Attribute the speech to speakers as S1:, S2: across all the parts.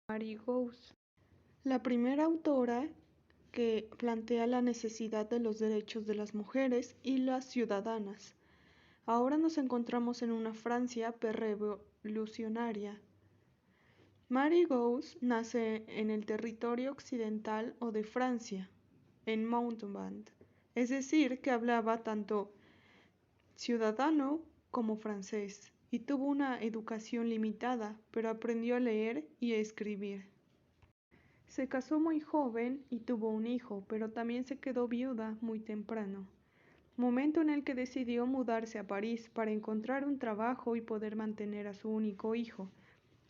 S1: Mary Goes, la primera autora que plantea la necesidad de los derechos de las mujeres y las ciudadanas. Ahora nos encontramos en una Francia prerevolucionaria. Mary Goes nace en el territorio occidental o de Francia, en Montauban, es decir, que hablaba tanto ciudadano como francés, y tuvo una educación limitada, pero aprendió a leer y a escribir. Se casó muy joven y tuvo un hijo, pero también se quedó viuda muy temprano, momento en el que decidió mudarse a París para encontrar un trabajo y poder mantener a su único hijo.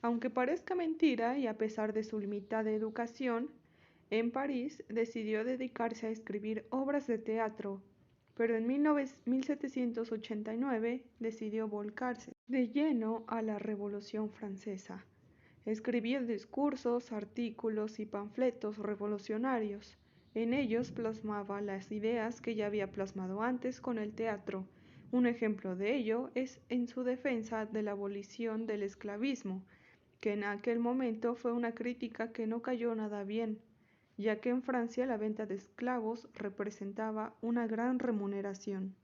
S1: Aunque parezca mentira y a pesar de su limitada educación, en París decidió dedicarse a escribir obras de teatro, pero en 1789 decidió volcarse de lleno a la Revolución Francesa. Escribía discursos, artículos y panfletos revolucionarios. En ellos plasmaba las ideas que ya había plasmado antes con el teatro. Un ejemplo de ello es en su defensa de la abolición del esclavismo, que en aquel momento fue una crítica que no cayó nada bien, ya que en Francia la venta de esclavos representaba una gran remuneración.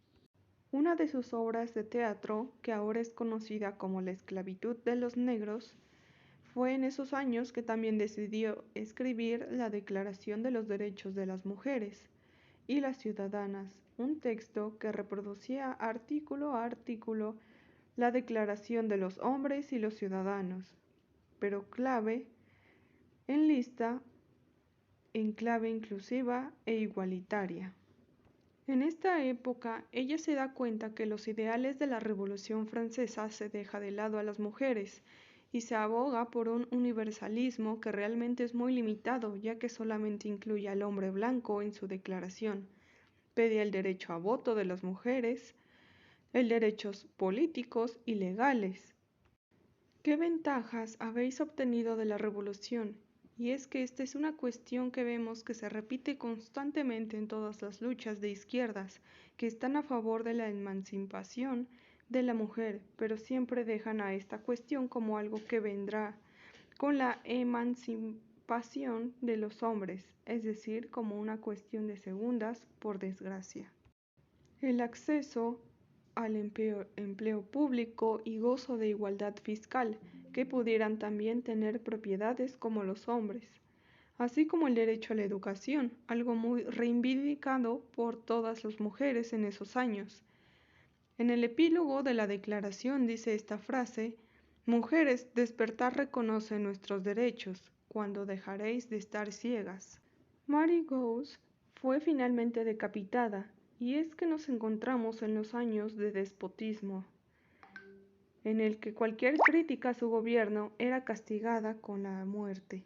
S1: Una de sus obras de teatro, que ahora es conocida como La esclavitud de los negros, fue en esos años que también decidió escribir la Declaración de los Derechos de las Mujeres y las Ciudadanas, un texto que reproducía artículo a artículo la Declaración de los Hombres y los Ciudadanos, pero en clave inclusiva e igualitaria. En esta época, ella se da cuenta que los ideales de la Revolución Francesa se deja de lado a las mujeres y se aboga por un universalismo que realmente es muy limitado, ya que solamente incluye al hombre blanco en su declaración. Pedía el derecho a voto de las mujeres, el derechos políticos y legales. ¿Qué ventajas habéis obtenido de la revolución? Y es que esta es una cuestión que vemos que se repite constantemente en todas las luchas de izquierdas, que están a favor de la emancipación de la mujer, pero siempre dejan a esta cuestión como algo que vendrá con la emancipación de los hombres, es decir, como una cuestión de segundas, por desgracia. El acceso al empleo público y gozo de igualdad fiscal, que pudieran también tener propiedades como los hombres, así como el derecho a la educación, algo muy reivindicado por todas las mujeres en esos años. En el epílogo de la declaración dice esta frase: «Mujeres, despertar reconoce nuestros derechos, cuando dejaréis de estar ciegas». Mary Goes fue finalmente decapitada, y es que nos encontramos en los años de despotismo, en el que cualquier crítica a su gobierno era castigada con la muerte.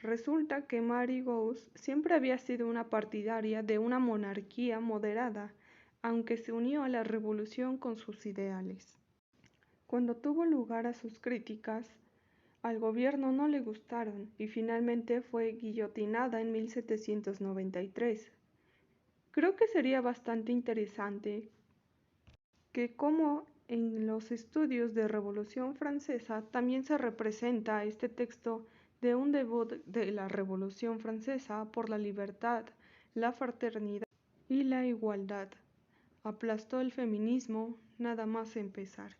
S1: Resulta que Mary Goes siempre había sido una partidaria de una monarquía moderada, aunque se unió a la revolución con sus ideales. Cuando tuvo lugar a sus críticas, al gobierno no le gustaron y finalmente fue guillotinada en 1793. Creo que sería bastante interesante que como en los estudios de Revolución Francesa también se representa este texto de un debut de la Revolución Francesa por la libertad, la fraternidad y la igualdad. Aplastó el feminismo nada más empezar.